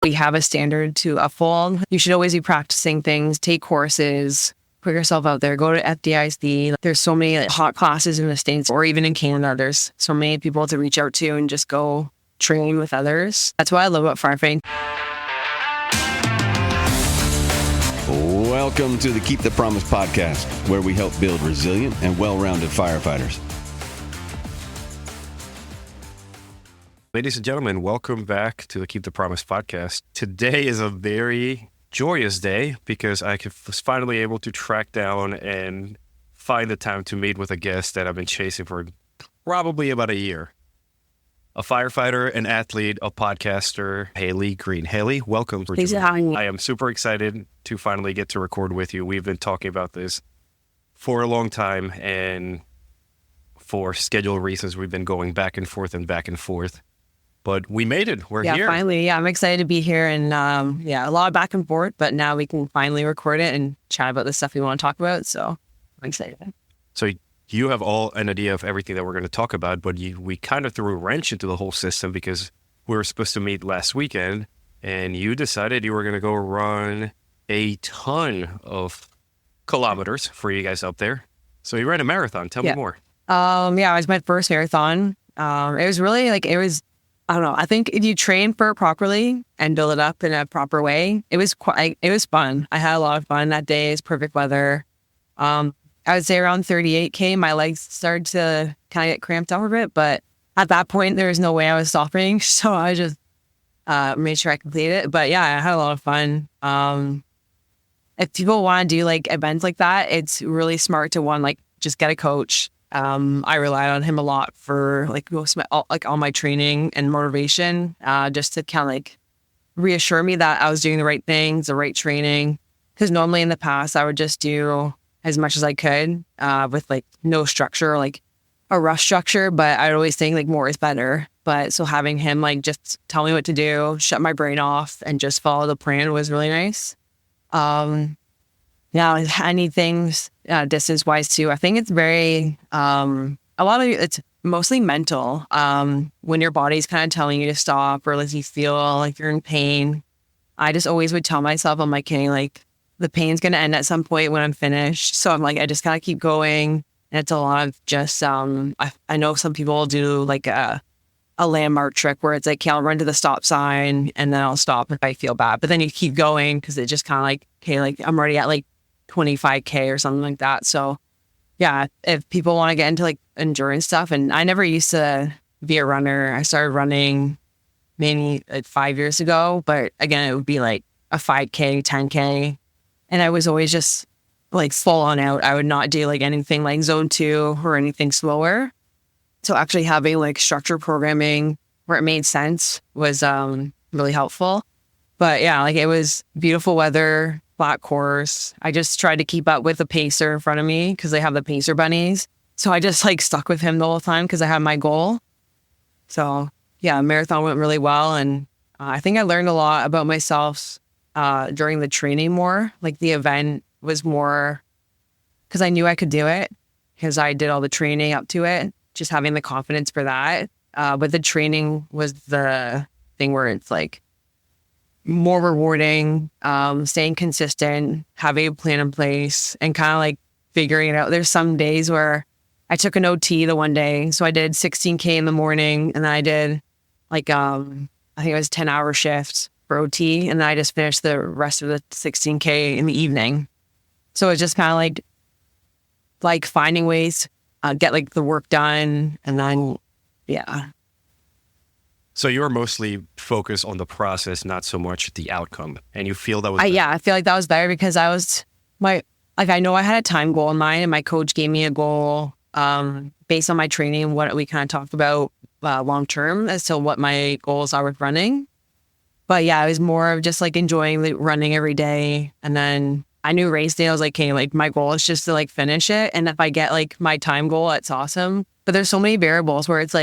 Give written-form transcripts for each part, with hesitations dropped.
We have a standard to uphold. You should always be practicing things, take courses, put yourself out there, go to FDIC. There's so many hot classes in the States or even in Canada. There's so many people to reach out to and just go train with others. That's what I love about firefighting. Welcome to the Keep the Promise podcast, where we help build resilient and well-rounded firefighters. Ladies and gentlemen, welcome back to the Keep the Promise podcast. Today is a very joyous day because I was finally able to track down and find the time to meet with a guest that I've been chasing for probably about a year. A firefighter, an athlete, a podcaster, Hailey Green. Hailey, welcome. Thanks for having me. I am super excited to finally get to record with you. We've been talking about this for a long time, and for schedule reasons, we've been going back and forth. But we made it. We're here. Finally. Yeah, I'm excited to be here. And a lot of back and forth, but now we can finally record it and chat about the stuff we want to talk about. So I'm excited. So you have all an idea of everything that we're going to talk about, but we kind of threw a wrench into the whole system because we were supposed to meet last weekend, and you decided you were going to go run a ton of kilometers for you guys up there. So you ran a marathon. Tell me more. It was my first marathon. It was really I don't know. I think if you train for it properly and build it up in a proper way, it was fun. I had a lot of fun that day. It's perfect weather. I would say around 38K, my legs started to kind of get cramped up a bit, but at that point, there was no way I was stopping. So I just made sure I completed it. But yeah, I had a lot of fun. If people want to do events like that, it's really smart to just get a coach. I relied on him a lot for all my training and motivation, just to kind of reassure me that I was doing the right things, the right training. Because normally in the past, I would just do as much as I could with no structure, a rough structure. But I'd always think more is better. But so having him just tell me what to do, shut my brain off, and just follow the plan was really nice. Anything distance-wise too. I think it's very, it's mostly mental. When your body's kind of telling you to stop or you feel like you're in pain, I just always would tell myself, I'm okay, the pain's going to end at some point when I'm finished. So I'm I just gotta keep going. And it's a lot of just, I know some people do a landmark trick where it's I'll run to the stop sign and then I'll stop if I feel bad. But then you keep going because it just kind of I'm already at 25K or something like that. So yeah, if people want to get into endurance stuff, and I never used to be a runner. I started running maybe 5 years ago, but again, it would be a 5K, 10K. And I was always just full on out. I would not do anything zone 2 or anything slower. So actually having structure programming where it made sense was really helpful. But yeah, it was beautiful weather, flat course. I just tried to keep up with the pacer in front of me because they have the pacer bunnies. So I just stuck with him the whole time because I had my goal. So yeah, marathon went really well. And I think I learned a lot about myself during the training more. The event was more because I knew I could do it because I did all the training up to it, just having the confidence for that. But the training was the thing where it's more rewarding, staying consistent, having a plan in place, and kind of figuring it out. There's some days where I took an OT the one day. So I did 16K in the morning, and then I did I think it was 10-hour shifts for OT, and then I just finished the rest of the 16K in the evening. So it's just kind of finding ways, get the work done, and then, yeah. So you're mostly focused on the process, not so much the outcome. And you feel that was I feel that was better because I was I know I had a time goal in mind, and my coach gave me a goal based on my training and what we kind of talked about long term as to what my goals are with running. But yeah, it was more of just enjoying the running every day. And then I knew race day, I was okay, my goal is just to finish it. And if I get my time goal, it's awesome. But there's so many variables where it's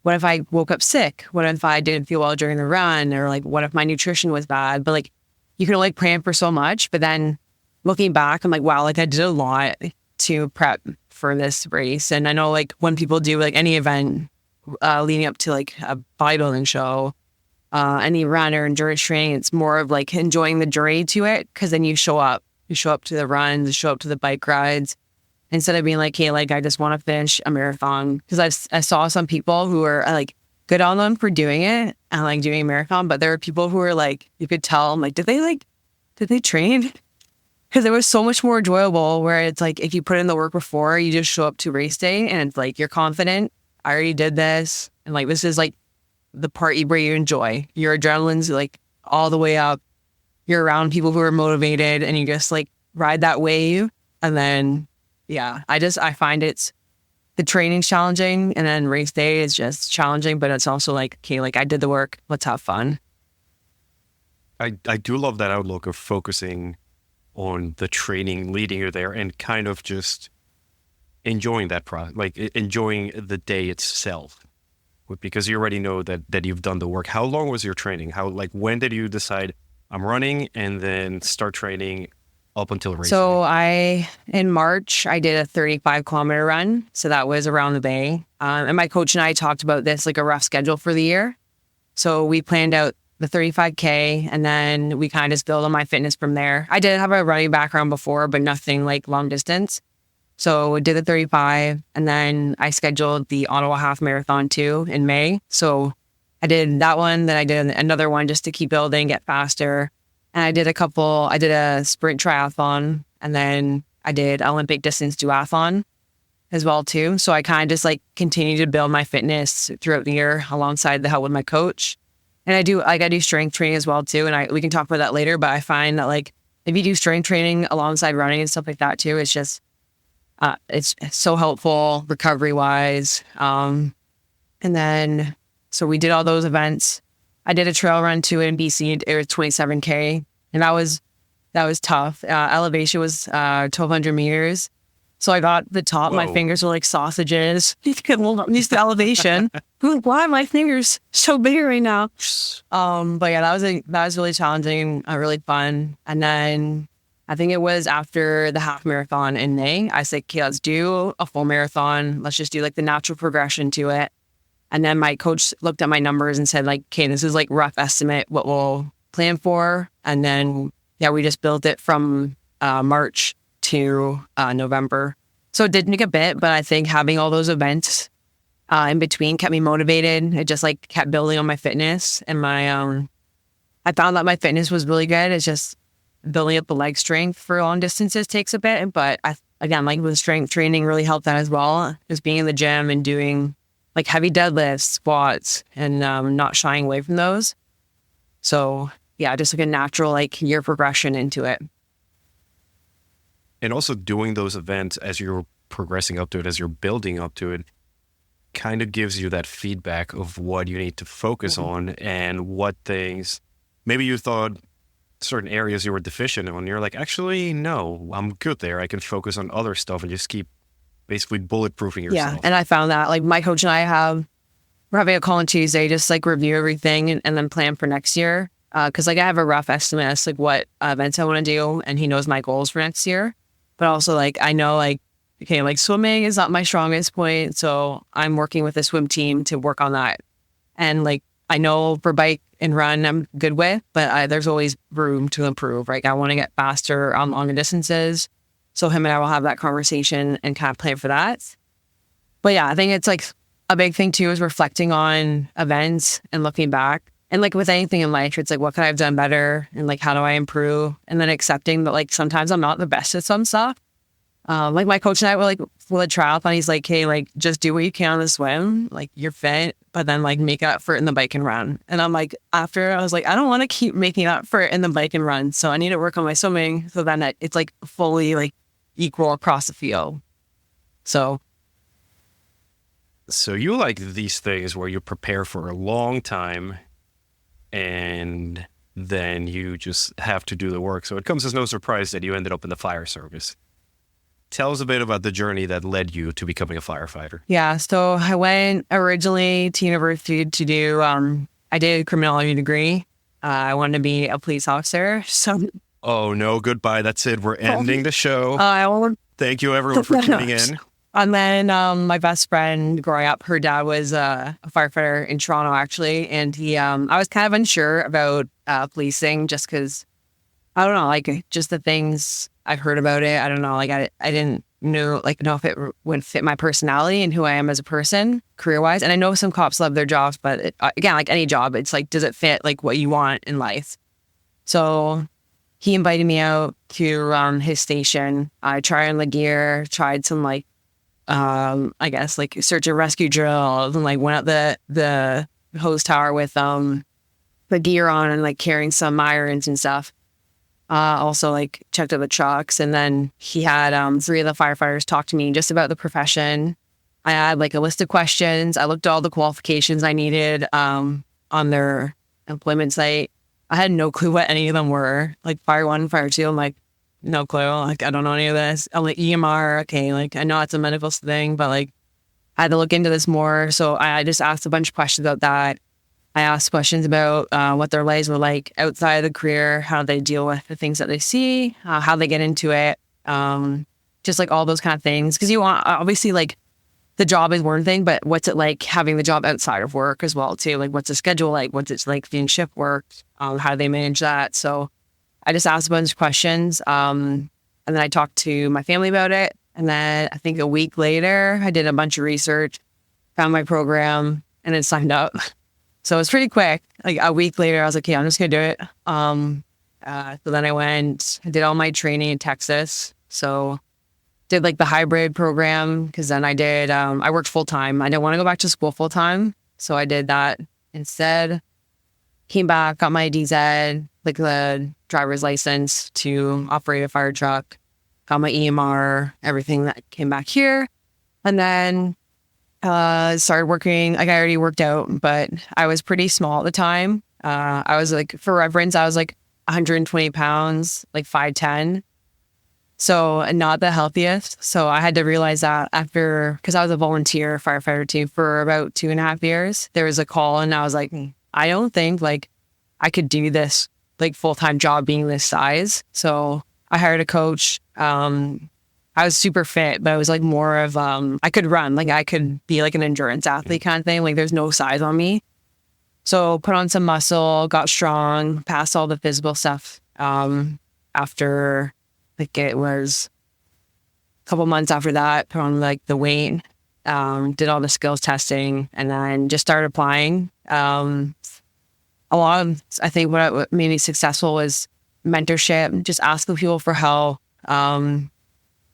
what if I woke up sick? What if I didn't feel well during the run? Or what if my nutrition was bad? But you can only plan for so much. But then looking back, I'm wow, I did a lot to prep for this race. And I know when people do any event leading up to a bodybuilding show, any run or endurance training. It's more of like enjoying the journey to it, because then you show up to the runs, you show up to the bike rides, instead of being like, hey, like I just want to finish a marathon. Because I saw some people who were like, good on them for doing it and like doing a marathon, but there were people who were like, you could tell, I'm like, did they train? Because it was so much more enjoyable, where it's like, if you put in the work before, you just show up to race day and it's like, you're confident. I already did this. And like, this is like the part where you enjoy. Your adrenaline's like all the way up. You're around people who are motivated and you just like ride that wave. And then, yeah, I find the training's challenging, and then race day is just challenging, but it's also like, okay, like I did the work, let's have fun. I do love that outlook of focusing on the training leading you there and kind of just enjoying that process, like enjoying the day itself, because you already know that you've done the work. How long was your training? When did you decide I'm running and then start training up until race So day? in March, I did a 35-kilometer run. So that was around the bay. And my coach and I talked about this, like a rough schedule for the year. So we planned out the 35K, and then we kind of just build on my fitness from there. I did have a running background before, but nothing like long distance. So we did the 35, and then I scheduled the Ottawa Half Marathon too in May. So I did that one, then I did another one just to keep building, get faster. And I did a sprint triathlon, and then I did Olympic distance duathlon as well too. So I kind of just like continue to build my fitness throughout the year alongside the help with my coach. And I do strength training as well too. And we can talk about that later, but I find that like if you do strength training alongside running and stuff like that too, it's just, it's so helpful recovery wise. And then, so we did all those events. I did a trail run too in BC. It was 27K, and that was tough. Elevation was 1,200 meters. So I got the top. Whoa. My fingers were like sausages. You can hold on these to elevation. I'm like, why are my fingers so big right now? But yeah, that was really challenging, really fun. And then I think it was after the half marathon in May, I said, okay, let's do a full marathon. Let's just do like the natural progression to it. And then my coach looked at my numbers and said, like, okay, this is like rough estimate what we'll plan for. And then, yeah, we just built it from March to November. So it did take a bit, but I think having all those events in between kept me motivated. It just like kept building on my fitness, and I found that my fitness was really good. It's just building up the leg strength for long distances takes a bit. But again, like with strength training really helped that as well. Just being in the gym and doing like heavy deadlifts, squats, and not shying away from those. So yeah, just like a natural like year progression into it. And also doing those events as you're progressing up to it, as you're building up to it, kind of gives you that feedback of what you need to focus on and what things, maybe you thought certain areas you were deficient in. You're like, actually, no, I'm good there. I can focus on other stuff and just keep basically bulletproofing yourself. Yeah, and I found that like my coach and we're having a call on Tuesday, just like review everything and then plan for next year. Because like I have a rough estimate as like what events I want to do, and he knows my goals for next year. But also like I know like, okay, like swimming is not my strongest point, so I'm working with a swim team to work on that. And like I know for bike and run I'm good with, but there's always room to improve. Right, I want to get faster on longer distances. So him and I will have that conversation and kind of plan for that. But yeah, I think it's like a big thing too is reflecting on events and looking back. And like with anything in life, it's like, what could I have done better? And like, how do I improve? And then accepting that like sometimes I'm not the best at some stuff. Like my coach and I were like, with a triathlon, he's like, hey, like just do what you can on the swim. Like you're fit, but then like make up for it in the bike and run. And I'm like, after I was like, I don't want to keep making up for it in the bike and run. So I need to work on my swimming so then it's like fully like equal across the field. So you like these things where you prepare for a long time and then you just have to do the work. So it comes as no surprise that you ended up in the fire service. Tell us a bit about the journey that led you to becoming a firefighter. Yeah, so I went originally to university to do, I did a criminology degree. I wanted to be a police officer. So. Oh no, goodbye. That's it. We're ending the show. I won't. Thank you everyone for tuning in. And then my best friend growing up, her dad was a firefighter in Toronto, actually. And I was kind of unsure about policing just because, I don't know, like just the things I've heard about it. I don't know, like I didn't know if it would fit my personality and who I am as a person career-wise. And I know some cops love their jobs, but again, like any job, it's like, does it fit like what you want in life? So he invited me out to his station. I tried on the gear, tried some like, I guess like search and rescue drills, and like went up the hose tower with the gear on and like carrying some irons and stuff. Also like checked out the trucks, and then he had 3 of the firefighters talk to me just about the profession. I had like a list of questions. I looked at all the qualifications I needed on their employment site. I had no clue what any of them were. Like Fire 1, Fire 2, I'm like, no clue. Like, I don't know any of this. I'm like, EMR, okay, like, I know it's a medical thing, but like, I had to look into this more. So I just asked a bunch of questions about that. I asked questions about what their lives were like outside of the career, how they deal with the things that they see, how they get into it, just like all those kind of things. Because you want, obviously, like, the job is one thing, but what's it like having the job outside of work as well, too? Like, what's the schedule like? What's it like being shift work? How do they manage that? So I just asked a bunch of questions. And then I talked to my family about it. And then I think a week later, I did a bunch of research, found my program, and then signed up. So it was pretty quick. Like a week later, I was like, okay, I'm just going to do it. So then I did all my training in Texas. So did like the hybrid program, because then I worked full time. I didn't want to go back to school full time. So I did that instead. Came back, got my DZ, like the driver's license to operate a fire truck, got my EMR, everything that came back here. And then started working. Like I already worked out, but I was pretty small at the time. I was like, for reference, I was like 120 pounds, like 5'10". So not the healthiest. So I had to realize that after, because I was a volunteer firefighter too for about 2.5 years. There was a call and I was like, I don't think like I could do this like full-time job being this size. So I hired a coach. I was super fit, but it was like more of, I could run, like I could be like an endurance athlete kind of thing. Like there's no size on me. So put on some muscle, got strong, passed all the physical stuff. After like it was a couple months after that, put on like the weight, did all the skills testing, and then just started applying. I think what made me successful was mentorship, just asking people for help.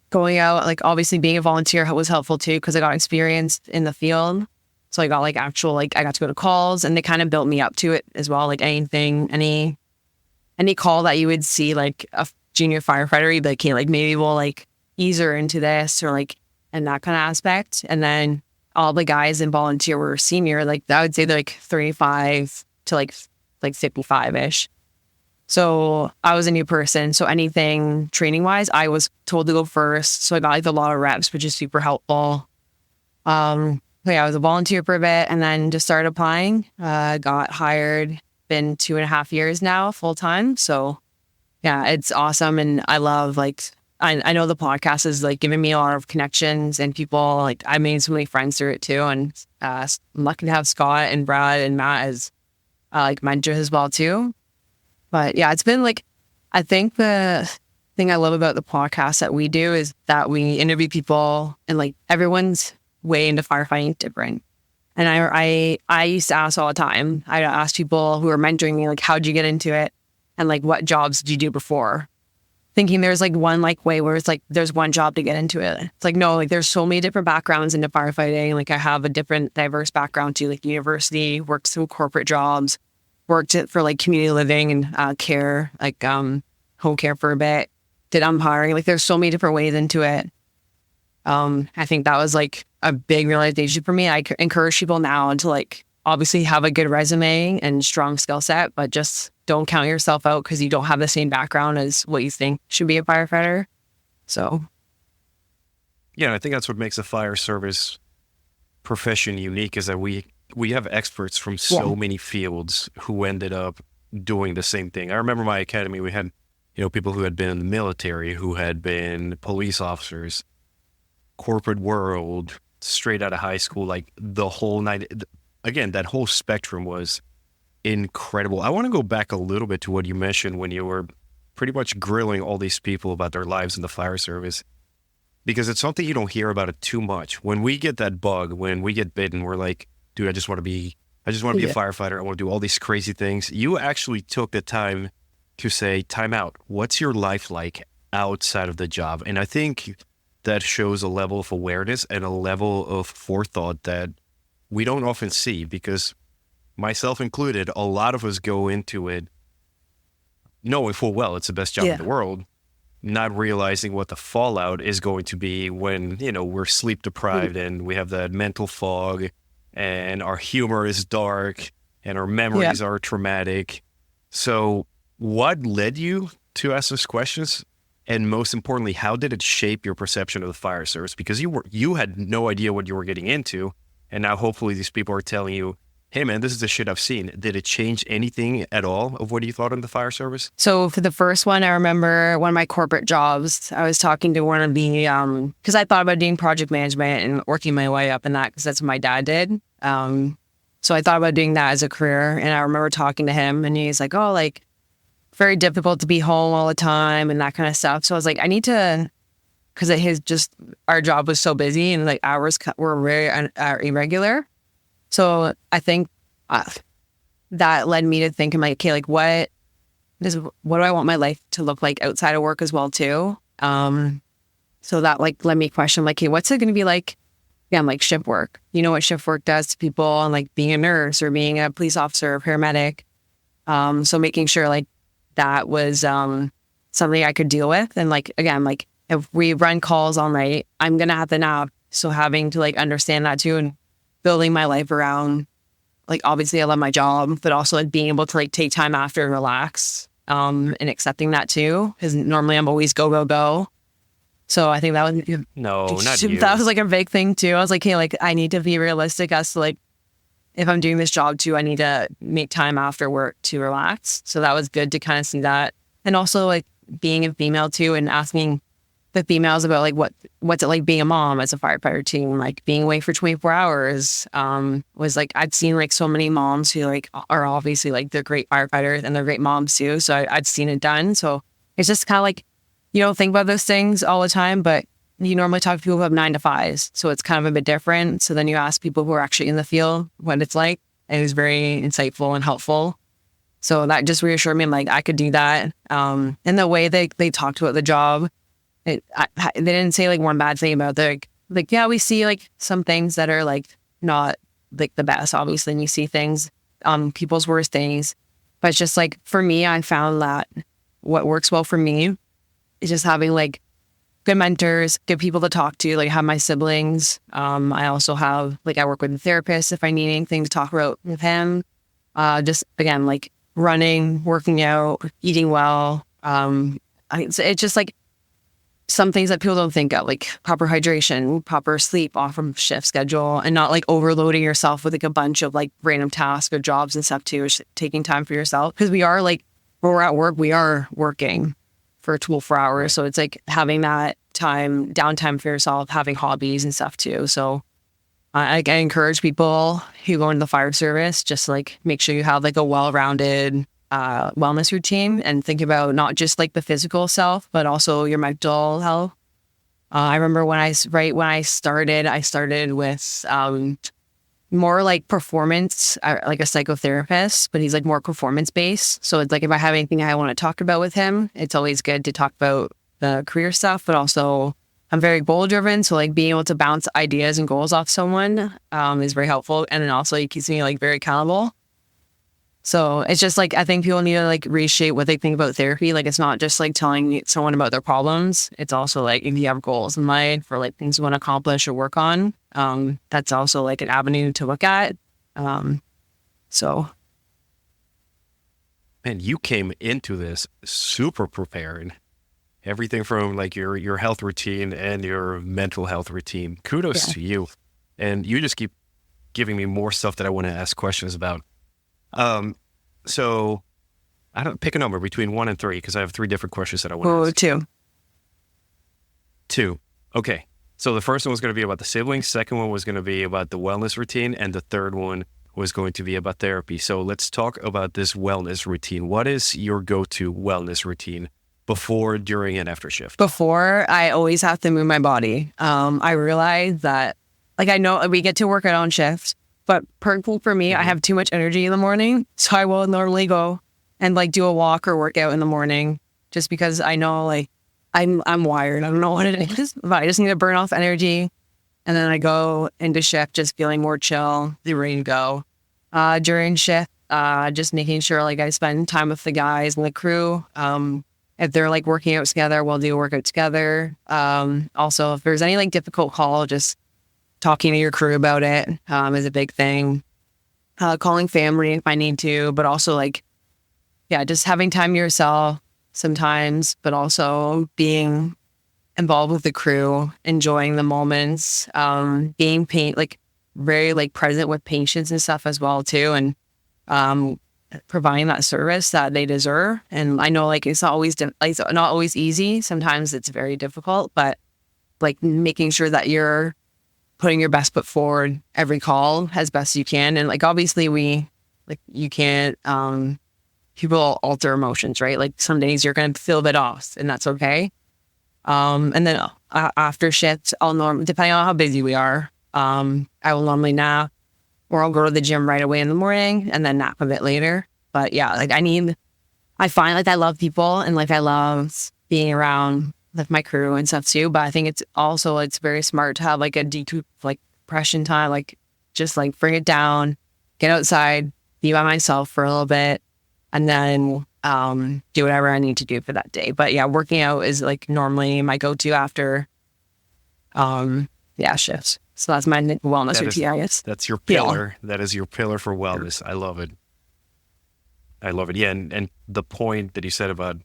Going out, like obviously being a volunteer was helpful too, because I got experience in the field. So I got like I got to go to calls, and they kind of built me up to it as well. Like any call that you would see like a junior firefighter, you'd be like, okay, like maybe we'll like ease her into this, or like, and that kind of aspect. And then all the guys in volunteer were senior, like I would say they're like 35 to like 55-ish. So I was a new person. So anything training wise, I was told to go first. So I got like a lot of reps, which is super helpful. Yeah, I was a volunteer for a bit and then just started applying. Got hired, been 2.5 years now, full time. So yeah, it's awesome. And I love like, I know the podcast is like giving me a lot of connections and people. Like I made so many friends through it too. And I'm lucky to have Scott and Brad and Matt as like mentors as well too. But yeah, it's been like, I think the thing I love about the podcast that we do is that we interview people, and like everyone's way into firefighting is different. And I used to ask all the time. I ask people who are mentoring me, like, how'd you get into it? And like, what jobs did you do before? Thinking there's like one like way where it's like, there's one job to get into it. It's like, no, like there's so many different backgrounds into firefighting. Like I have a different diverse background too, like university, worked some corporate jobs, worked it for like community living and care, like home care for a bit, did umpiring. Like there's so many different ways into it. I think that was like a big realization for me. I encourage people now to like obviously have a good resume and strong skill set, but just don't count yourself out because you don't have the same background as what you think should be a firefighter. So. Yeah, I think that's what makes the fire service profession unique, is that we have experts from so many fields who ended up doing the same thing. I remember my academy, we had, people who had been in the military, who had been police officers. corporate world, straight out of high school, like the whole night. Again, that whole spectrum was incredible. I want to go back a little bit to what you mentioned when you were pretty much grilling all these people about their lives in the fire service, because it's something you don't hear about it too much. When we get that bug, when we get bitten, we're like, dude, I just want to be a firefighter. I want to do all these crazy things. You actually took the time to say, time out. What's your life like outside of the job? And I think that shows a level of awareness and a level of forethought that we don't often see, because myself included, a lot of us go into it knowing full well it's the best job in the world, not realizing what the fallout is going to be when, we're sleep deprived and we have that mental fog and our humor is dark and our memories are traumatic. So what led you to ask those questions? And most importantly, how did it shape your perception of the fire service? Because you had no idea what you were getting into. And now hopefully these people are telling you, hey man, this is the shit I've seen. Did it change anything at all of what you thought of the fire service? So for the first one, I remember one of my corporate jobs, I was talking to one of the, because I thought about doing project management and working my way up in that, because that's what my dad did. So I thought about doing that as a career. And I remember talking to him and he's like, oh, like very difficult to be home all the time and that kind of stuff. So I was like, I need to, because our job was so busy and like hours were very irregular. So I think that led me to think, I'm like, okay, like what do I want my life to look like outside of work as well too? So that like led me question, like, hey, what's it going to be like? Yeah, I'm like shift work. You know what shift work does to people, and like being a nurse or being a police officer or paramedic. So making sure like that was something I could deal with. And like, again, like if we run calls all night, I'm going to have to nap. So having to like understand that too, and building my life around, like, obviously I love my job, but also like being able to like take time after and relax, and accepting that too. Because normally I'm always go, go, go. So I think that was, not you. That was like a big thing too. I was like, hey, like I need to be realistic as to like, if I'm doing this job too, I need to make time after work to relax. So that was good to kind of see that. And also like being a female too, and asking the females about like what's it like being a mom as a firefighter team, like being away for 24 hours, was like, I'd seen like so many moms who like are obviously like they're great firefighters and they're great moms too. So I'd seen it done. So it's just kind of like, you don't think about those things all the time, but you normally talk to people who have 9 to 5s. So it's kind of a bit different. So then you ask people who are actually in the field what it's like. And it was very insightful and helpful. So that just reassured me, I'm like, I could do that. And the way they talked about the job, they didn't say like one bad thing about it. Like, yeah, we see like some things that are like not like the best, obviously, and you see things, people's worst things. But it's just like, for me, I found that what works well for me is just having like good mentors, good people to talk to, like have my siblings. I also have, like, I work with a therapist if I need anything to talk about with him. Just again, like running, working out, eating well. It's just like some things that people don't think of, like proper hydration, proper sleep off from shift schedule, and not like overloading yourself with like a bunch of like random tasks or jobs and stuff too. Just taking time for yourself, because we are like, when we're at work, we are working for 24 hours. So it's like having that time, downtime for yourself, having hobbies and stuff too. So I encourage people who go into the fire service, just like make sure you have like a well-rounded wellness routine, and think about not just like the physical self, but also your mental health. I remember when I started with more like performance, like a psychotherapist, but he's like more performance based. So it's like, if I have anything I want to talk about with him, it's always good to talk about the career stuff, but also I'm very goal driven. So like being able to bounce ideas and goals off someone is very helpful. And then also it keeps me like very accountable. So it's just like, I think people need to like reshape what they think about therapy. Like, it's not just like telling someone about their problems. It's also like, if you have goals in mind for like things you want to accomplish or work on, that's also like an avenue to look at. So. Man, you came into this super prepared. Everything from like your health routine and your mental health routine. Kudos to you. And you just keep giving me more stuff that I want to ask questions about. So I don't pick a number between 1 and 3, because I have 3 different questions that I want to ask. 2. 2. Okay. So the first one was going to be about the siblings. Second one was going to be about the wellness routine. And the third one was going to be about therapy. So let's talk about this wellness routine. What is your go-to wellness routine before, during, and after shift? Before, I always have to move my body. I realize that, like, I know we get to work out on shift, but for me, I have too much energy in the morning. So I will normally go and like do a walk or work out in the morning just because I know like I'm wired. I don't know what it is, but I just need to burn off energy. And then I go into shift just feeling more chill, ready to go. During shift, just making sure like I spend time with the guys and the crew. If they're like working out together, we'll do a workout together. Also, if there's any like difficult call, just talking to your crew about it is a big thing. Calling family if I need to, but also like, yeah, just having time to yourself sometimes, but also being involved with the crew, enjoying the moments, being very like present with patients and stuff as well too, and providing that service that they deserve. And I know like it's not always easy. Sometimes it's very difficult, but like making sure that you're putting your best foot forward every call as best you can. And like obviously you can't people alter emotions, right? Like some days you're going to feel a bit off and that's okay. And then after shift, depending on how busy we are, I will normally nap or I'll go to the gym right away in the morning and then nap a bit later. But yeah, like I find like I love people and like I love being around with my crew and stuff too. But I think it's very smart to have like a decompression time, like just like bring it down, get outside, be by myself for a little bit, and then do whatever I need to do for that day. But yeah, working out is like normally my go-to after shifts. So that's my wellness routine, I guess. That's your pillar. Yeah. That is your pillar for wellness. I love it. Yeah, and the point that you said about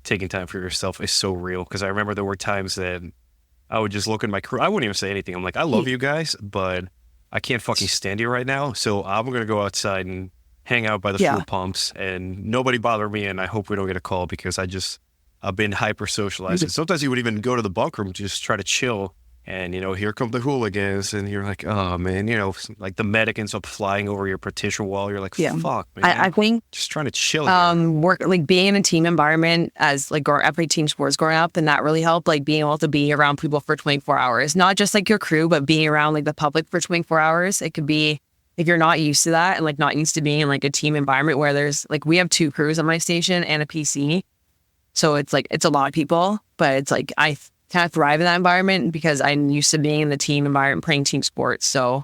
taking time for yourself is so real, because I remember there were times that I would just look at my crew. I wouldn't even say anything. I'm like, I love you guys, but I can't fucking stand you right now. So I'm going to go outside and hang out by the fuel pumps and nobody bother me. And I hope we don't get a call because I've been hyper socialized. Sometimes you would even go to the bunk room to just try to chill. And, here come the hooligans. And you're like, oh, man, like the medic ends up flying over your partition wall. You're like, fuck, man. I think just trying to chill. Like being in a team environment as like every team sports growing up, then that really helped, like being able to be around people for 24 hours, not just like your crew, but being around like the public for 24 hours. It could be if you're not used to that and like not used to being in like a team environment where there's like, we have 2 crews on my station and a PC. So it's like, it's a lot of people, but it's like, I kind of thrive in that environment because I'm used to being in the team environment, playing team sports. So,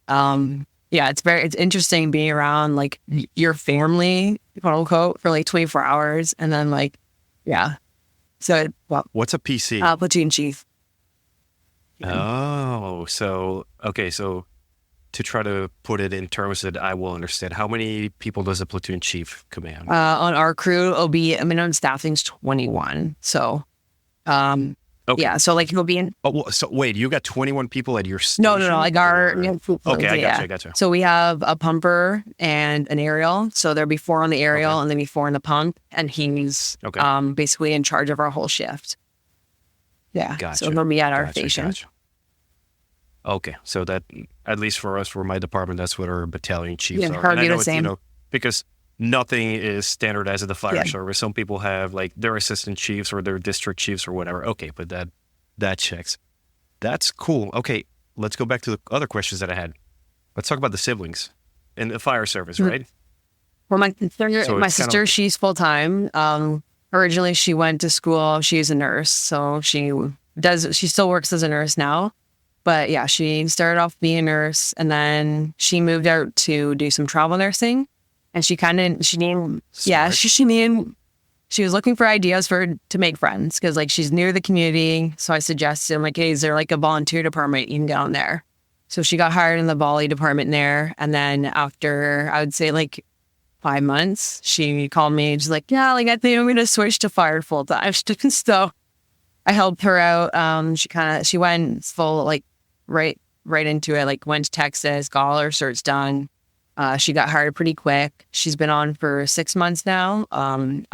it's interesting being around like your family, quote unquote, for like 24 hours. And then like, yeah. So, what's a PC? Platoon chief. Oh, so, okay. So to try to put it in terms that I will understand, how many people does a platoon chief command? On our crew, it'll be minimum staffing's 21. So, okay. Yeah, so like it'll be in. Oh, well, so wait, you got 21 people at your station? No, like our. Okay, I gotcha. So we have a pumper and an aerial. So there'll be 4 on the aerial and then be 4 on the pump, and he's basically in charge of our whole shift. Yeah, gotcha. So he'll be at our station. Gotcha. Okay, so that, at least for us, for my department, that's what our battalion chiefs are. And I know the same. Because nothing is standardized at the fire service. Some people have like their assistant chiefs or their district chiefs or whatever. Okay, but that checks. That's cool. Okay, let's go back to the other questions that I had. Let's talk about the siblings in the fire service, right? Well, my sister, she's full-time. Originally, she went to school. She's a nurse, so she still works as a nurse now. But yeah, she started off being a nurse, and then she moved out to do some travel nursing. And she was looking for ideas to make friends because like she's near the community. So I suggested like, hey, is there like a volunteer department you can down there? So she got hired in the volley department there. And then after, I would say like 5 months, she called me and she's like, yeah, like I think I'm going to switch to fire full time. So I helped her out. She went full like right into it, like went to Texas, got all her certs done. She got hired pretty quick. She's been on for 6 months now.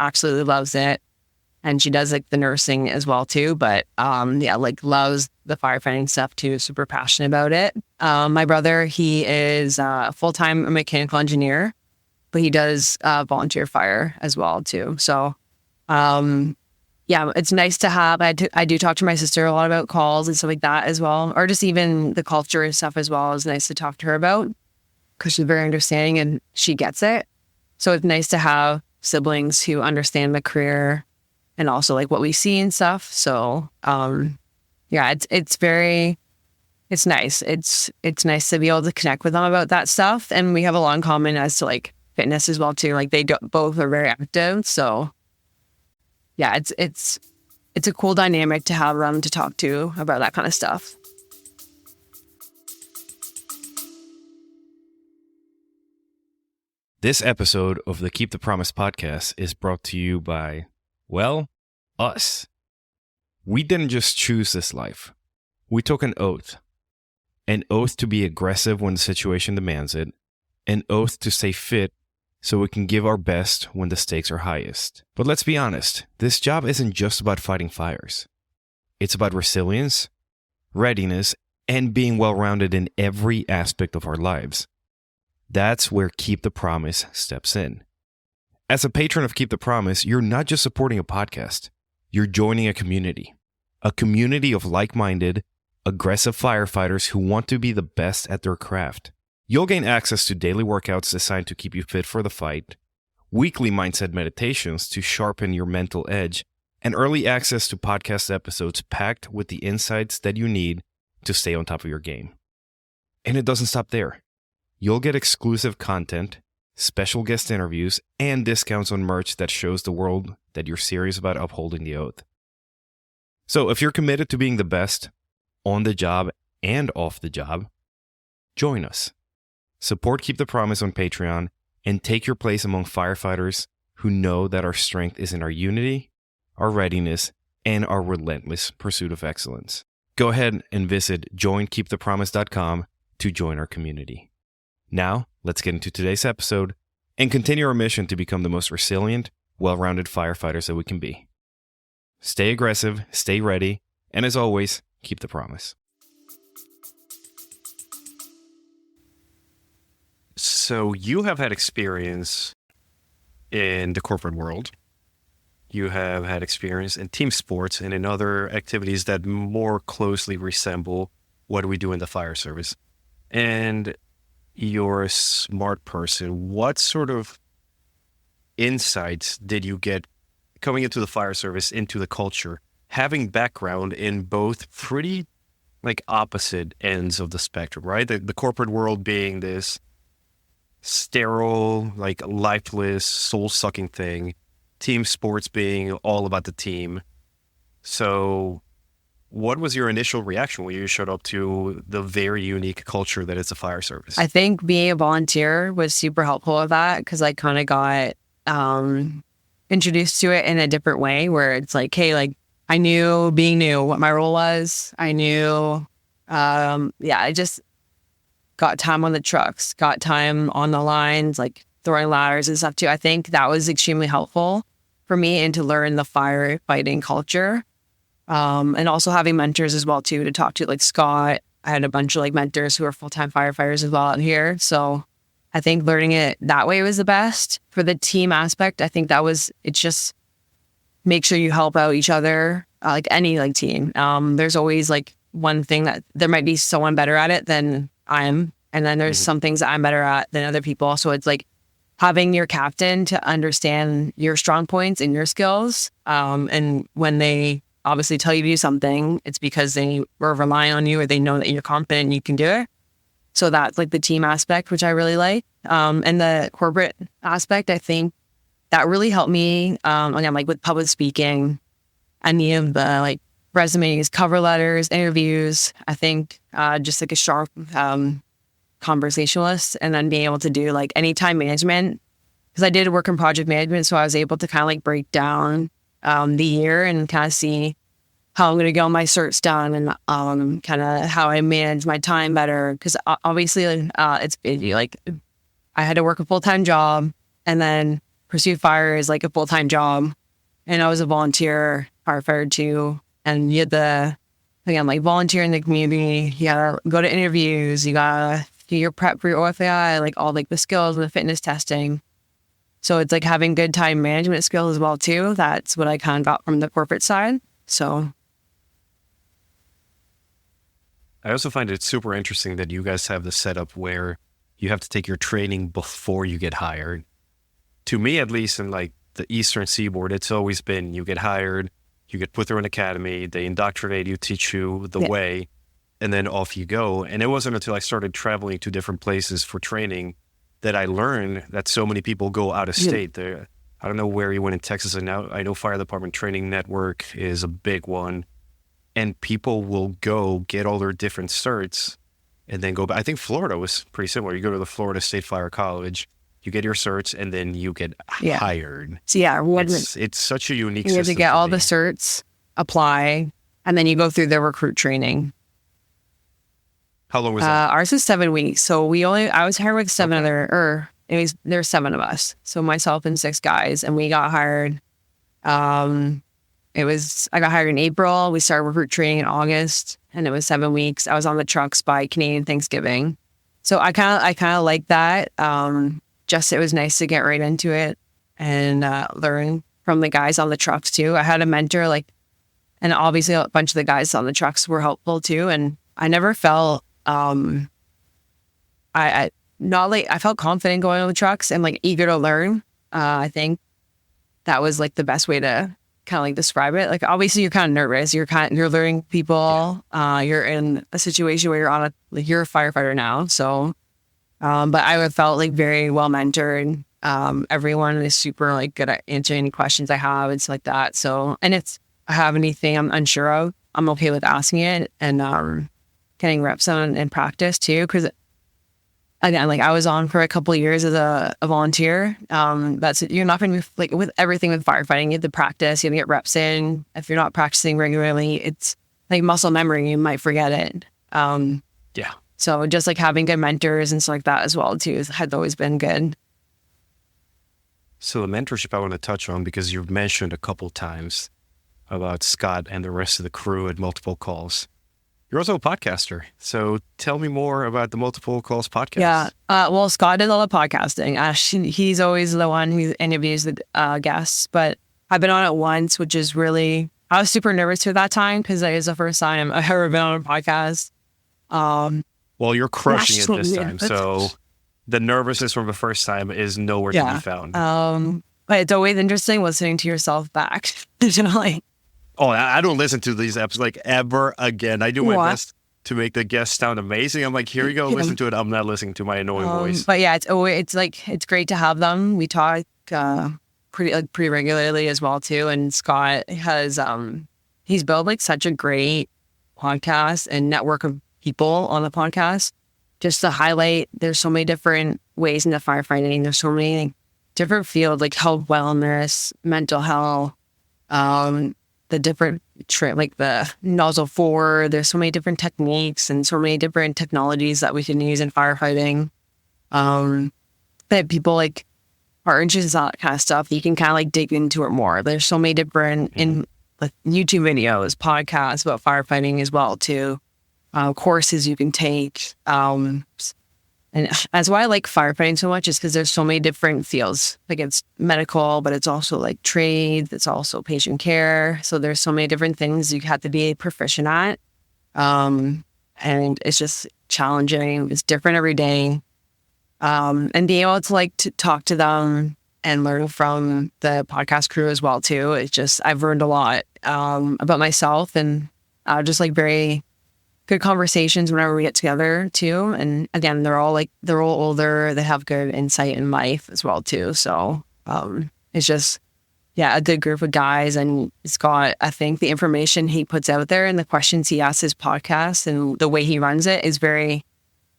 Absolutely loves it. and she does like the nursing as well too. But yeah, like loves the firefighting stuff too. Super passionate about it. My brother, he is full-time a mechanical engineer, but he does volunteer fire as well too. So yeah, it's nice to have. I do talk to my sister a lot about calls and stuff like that as well, or just even the culture and stuff as well is nice to talk to her about because she's very understanding and she gets it. So it's nice to have siblings who understand the career and also like what we see and stuff. So yeah, it's nice. It's nice to be able to connect with them about that stuff, and we have a lot in common as to like fitness as well too. Like both are very active, so yeah, it's a cool dynamic to have them to talk to about that kind of stuff. This episode of the Keep the Promise podcast is brought to you by, well, us. We didn't just choose this life. We took an oath. An oath to be aggressive when the situation demands it. An oath to stay fit so we can give our best when the stakes are highest. But let's be honest, this job isn't just about fighting fires. It's about resilience, readiness, and being well-rounded in every aspect of our lives. That's where Keep the Promise steps in. As a patron of Keep the Promise, you're not just supporting a podcast. You're joining a community of like-minded, aggressive firefighters who want to be the best at their craft. You'll gain access to daily workouts designed to keep you fit for the fight, weekly mindset meditations to sharpen your mental edge, and early access to podcast episodes packed with the insights that you need to stay on top of your game. And it doesn't stop there. You'll get exclusive content, special guest interviews, and discounts on merch that shows the world that you're serious about upholding the oath. So if you're committed to being the best on the job and off the job, join us. Support Keep the Promise on Patreon and take your place among firefighters who know that our strength is in our unity, our readiness, and our relentless pursuit of excellence. Go ahead and visit joinkeepthepromise.com to join our community. Now, let's get into today's episode and continue our mission to become the most resilient, well-rounded firefighters that we can be. Stay aggressive, stay ready, and as always, keep the promise. So you have had experience in the corporate world. You have had experience in team sports and in other activities that more closely resemble what we do in the fire service. And you're a smart person. What sort of insights did you get coming into the fire service, into the culture, having background in both pretty like opposite ends of the spectrum, right? The corporate world being this sterile, like lifeless, soul-sucking thing. Team sports being all about the team. So what was your initial reaction when you showed up to the very unique culture that is the fire service? I think being a volunteer was super helpful with that because I kind of got introduced to it in a different way where it's like, hey, like I knew being new what my role was. I knew, I just got time on the trucks, got time on the lines, like throwing ladders and stuff too. I think that was extremely helpful for me and to learn the firefighting culture. And also having mentors as well too, to talk to like Scott. I had a bunch of like mentors who are full-time firefighters as well out here. So I think learning it that way was the best. For the team aspect, I think it's just make sure you help out each other, like any like team. There's always like one thing that there might be someone better at it than I am. And then there's some things that I'm better at than other people. So it's like having your captain to understand your strong points and your skills. And when they obviously tell you to do something, it's because they were relying on you or they know that you're confident and you can do it. So that's like the team aspect, which I really like. And the corporate aspect, I think that really helped me. Again, like with public speaking, any of the like resumes, cover letters, interviews, I think just like a sharp conversationalist, and then being able to do like any time management, because I did work in project management. So I was able to kind of like break down the year and kind of see how I'm going to get all my certs done and kind of how I manage my time better. Because obviously it's busy. Like I had to work a full-time job and then pursue fire is like a full-time job. And I was a volunteer firefighter too. And you had again, like volunteer in the community. You gotta go to interviews. You gotta do your prep for your OFAI, like all like the skills and the fitness testing. So it's like having good time management skills as well too. That's what I kind of got from the corporate side. So I also find it super interesting that you guys have the setup where you have to take your training before you get hired. To me, at least in like the Eastern Seaboard, it's always been you get hired, you get put through an academy, they indoctrinate you, teach you the way, and then off you go. And it wasn't until I started traveling to different places for training that I learned that so many people go out of state. There, I don't know where you went in Texas, and now I know Fire Department Training Network is a big one. And people will go get all their different certs and then go back. I think Florida was pretty similar. You go to the Florida State Fire College, you get your certs, and then you get hired. So it's such a unique system. You have to get all the certs, apply, and then you go through the recruit training. How long was that? Ours is 7 weeks. So I was hired with there's 7 of us. So myself and 6 guys, and we got hired. I got hired in April. We started recruit training in August, and it was 7 weeks. I was on the trucks by Canadian Thanksgiving. So I kind of like that. It was nice to get right into it and learn from the guys on the trucks too. I had a mentor, and obviously a bunch of the guys on the trucks were helpful too. And I never felt, I felt confident going on the trucks and like eager to learn. I think that was like the best way to kind of like describe it. Like obviously you're kind of nervous. You're learning people. You're in a situation where you're a firefighter now. So, but I felt like very well mentored. Everyone is super like good at answering any questions I have and stuff like that. So, and if I have anything I'm unsure of, I'm okay with asking it and getting reps on and practice too. Because again, like I was on for a couple of years as a volunteer. You're not going to be like with everything with firefighting. You have to practice. You have to get reps in. If you're not practicing regularly, it's like muscle memory. You might forget it. So just like having good mentors and stuff like that as well too has always been good. So the mentorship I want to touch on, because you've mentioned a couple times about Scott and the rest of the crew at Multiple Calls. You're also a podcaster. So tell me more about the Multiple Calls podcast. Yeah. Well, Scott does all the podcasting. He's always the one who interviews the guests, but I've been on it once, which is really, I was super nervous at that time because it was the first time I've ever been on a podcast. Well, you're crushing it this time. So the nervousness from the first time is nowhere to be found. But it's always interesting listening to yourself back. Oh, I don't listen to these episodes like ever again. I do my best to make the guests sound amazing. I'm like, here you go, listen to it. I'm not listening to my annoying voice. But yeah, it's great to have them. We talk pretty regularly as well too. And Scott has he's built like such a great podcast and network of people on the podcast. Just to highlight, there's so many different ways into firefighting. There's so many different fields like health, wellness, mental health. The different like the nozzle 4, there's so many different techniques and so many different technologies that we can use in firefighting. That people like are interested in that kind of stuff. You can kind of like dig into it more. There's so many different in like YouTube videos, podcasts about firefighting as well too. Courses you can take. And that's why I like firefighting so much is because there's so many different fields. Like it's medical, but it's also like trades. It's also patient care. So there's so many different things you have to be proficient at. And it's just challenging. It's different every day. And being able to like to talk to them and learn from the podcast crew as well too. It's just, I've learned a lot about myself and just like very good conversations whenever we get together too. And again, they're all older. They have good insight in life as well too. So it's just, a good group of guys. And Scott, I think the information he puts out there and the questions he asks his podcast and the way he runs it is very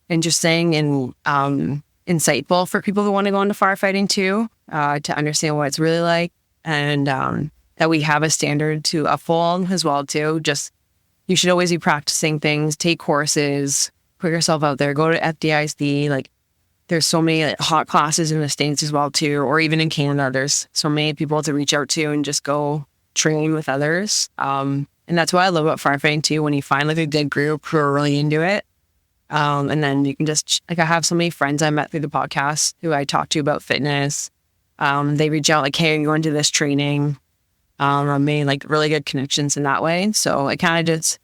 interesting and insightful for people who want to go into firefighting too, to understand what it's really like. And that we have a standard to uphold as well too. Just, you should always be practicing things, take courses, put yourself out there, go to FDIC, like there's so many hot classes in the States as well too, or even in Canada, there's so many people to reach out to and just go train with others. And that's what I love about firefighting too, when you find like a good group who are really into it. And then you can just, like, I have so many friends I met through the podcast who I talk to about fitness. They reach out like, hey, are you going to this training? I made like really good connections in that way. So I kind of just,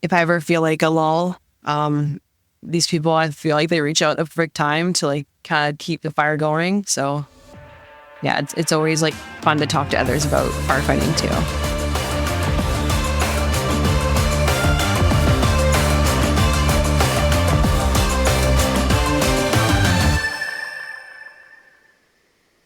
if I ever feel like a lull, these people, I feel like they reach out at the perfect time to like kind of keep the fire going. So yeah, it's always like fun to talk to others about firefighting too.